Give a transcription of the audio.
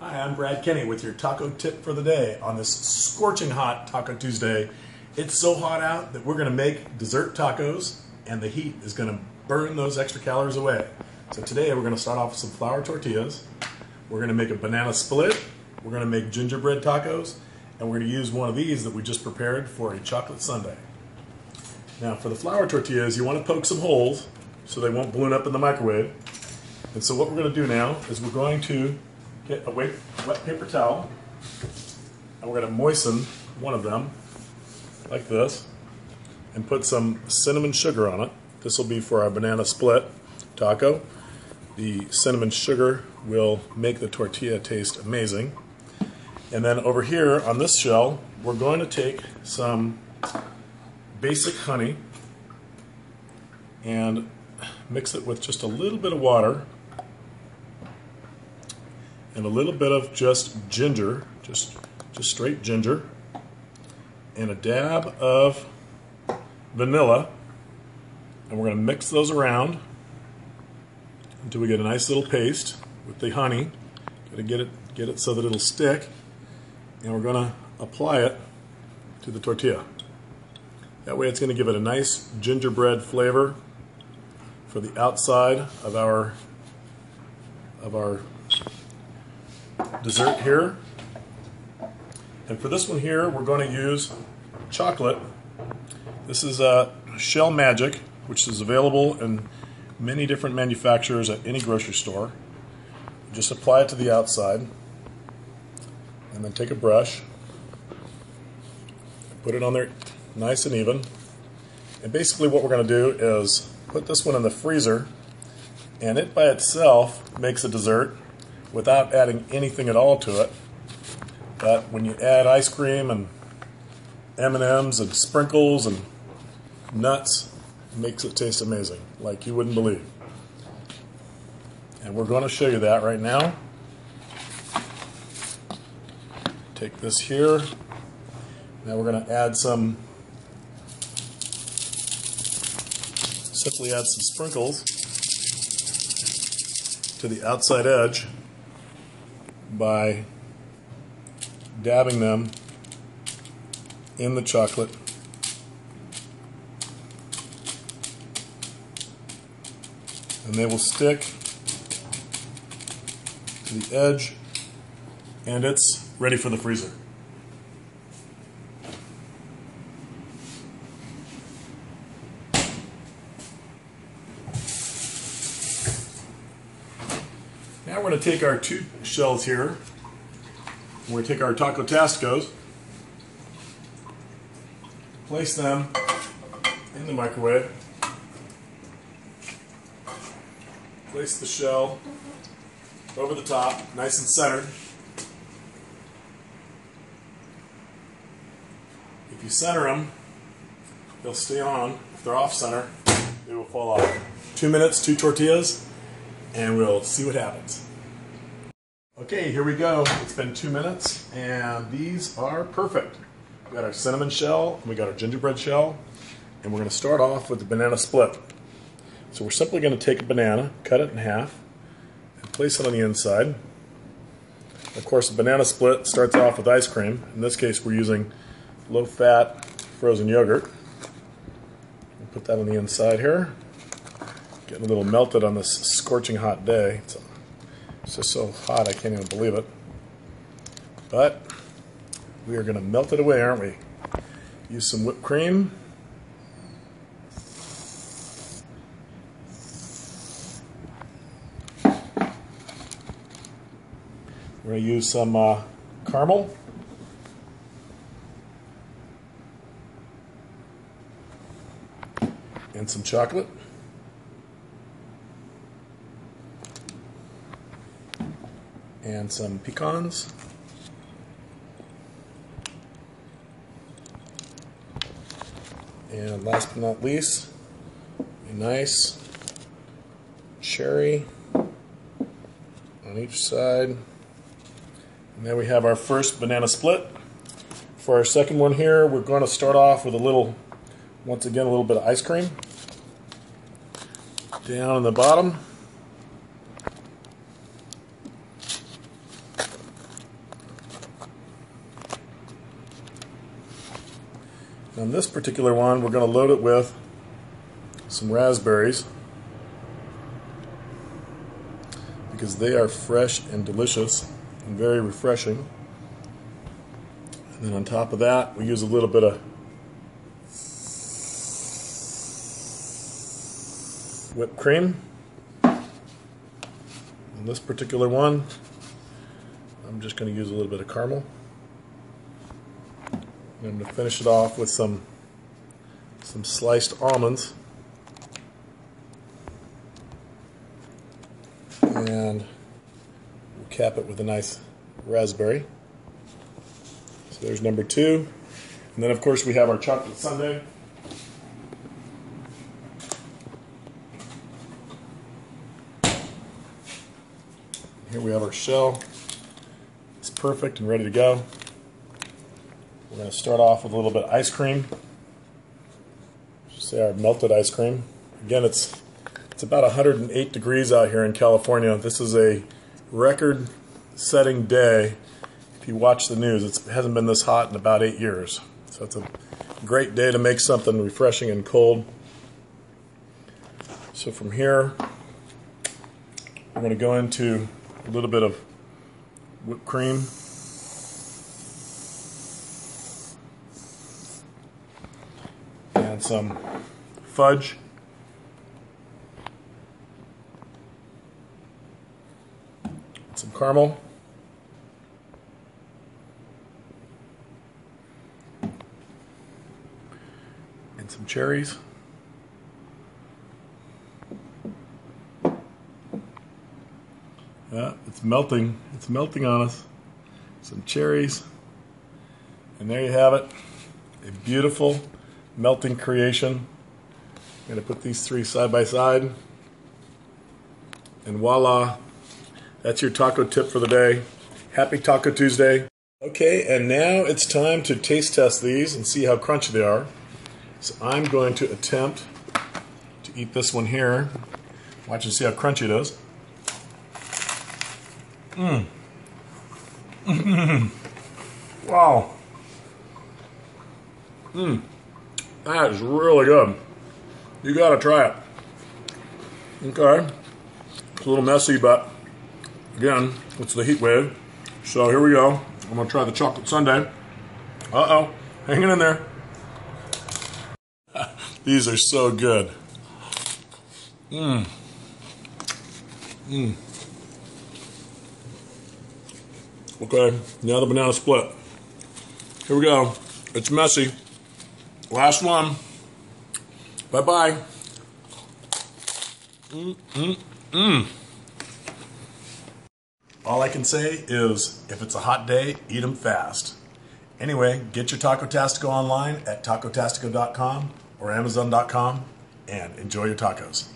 Hi, I'm Brad Kenny with your taco tip for the day on this scorching hot Taco Tuesday. It's so hot out that we're going to make dessert tacos, and the heat is going to burn those extra calories away. So today we're going to start off with some flour tortillas. We're going to make a banana split. We're going to make gingerbread tacos, and we're going to use one of these that we just prepared for a chocolate sundae. Now for the flour tortillas, you want to poke some holes so they won't balloon up in the microwave. And so what we're going to do now is we're going to get a wet paper towel, and we're going to moisten one of them like this and put some cinnamon sugar on it. This will be for our banana split taco. The cinnamon sugar will make the tortilla taste amazing. And then over here on this shell, we're going to take some basic honey and mix it with just a little bit of water and a little bit of just ginger, just straight ginger, and a dab of vanilla, and we're going to mix those around until we get a nice little paste with the honey. Got to get it so that it'll stick, and we're going to apply it to the tortilla. That way it's going to give it a nice gingerbread flavor for the outside of our dessert here. And for this one here, we're going to use chocolate. This is Shell Magic, which is available in many different manufacturers at any grocery store. Just apply it to the outside, and then take a brush, put it on there nice and even. And basically what we're going to do is put this one in the freezer, and it by itself makes a dessert without adding anything at all to it. But when you add ice cream and M&Ms and sprinkles and nuts, it makes it taste amazing, like you wouldn't believe. And we're going to show you that right now. Take this here. Now we're going to add simply add some sprinkles to the outside edge by dabbing them in the chocolate. And they will stick to the edge, and it's ready for the freezer. Now we're going to take our two shells here. We're going to take our Taco Tasticos, place them in the microwave, place the shell over the top, nice and centered. If you center them, they'll stay on. If they're off center, they will fall off. 2 minutes, 2 tortillas, and we'll see what happens. Okay, here we go. It's been 2 minutes, and these are perfect. We got our cinnamon shell, and we got our gingerbread shell, and we're going to start off with the banana split. So we're simply going to take a banana, cut it in half, and place it on the inside. Of course, the banana split starts off with ice cream. In this case, we're using low-fat frozen yogurt. We'll put that on the inside here. Getting a little melted on this scorching hot day. It's just so hot I can't even believe it. But we are going to melt it away, aren't we? Use some whipped cream. We're going to use some caramel. And some chocolate. And some pecans. And last but not least, a nice cherry on each side. And there we have our first banana split. For our second one here, we're going to start off with once again, a little bit of ice cream. Down on the bottom. On this particular one, we're going to load it with some raspberries because they are fresh and delicious and very refreshing. And then on top of that, we use a little bit of whipped cream. On this particular one, I'm just going to use a little bit of caramel. And I'm going to finish it off with some sliced almonds. And we'll cap it with a nice raspberry. So there's number 2. And then of course we have our chocolate sundae. Here we have our shell. It's perfect and ready to go. We're going to start off with a little bit of ice cream. Just say our melted ice cream. Again, it's about 108 degrees out here in California. This is a record-setting day. If you watch the news, it hasn't been this hot in about 8 years. So it's a great day to make something refreshing and cold. So from here, we're going to go into a little bit of whipped cream. And some fudge. Some caramel. And some cherries. Yeah, it's melting. It's melting on us. Some cherries. And there you have it. A beautiful melting creation. I'm going to put these 3 side by side. And voila. That's your taco tip for the day. Happy Taco Tuesday. Okay, and now it's time to taste test these and see how crunchy they are. So I'm going to attempt to eat this one here. Watch and see how crunchy it is. Wow. That is really good. You gotta try it. Okay. It's a little messy, but again, it's the heat wave. So here we go. I'm gonna try the chocolate sundae. Uh-oh, hanging in there. These are so good. Okay, now the banana split. Here we go. It's messy. Last one. Bye-bye. All I can say is, if it's a hot day, eat them fast. Anyway, get your Taco Tastico online at tacotastico.com or amazon.com and enjoy your tacos.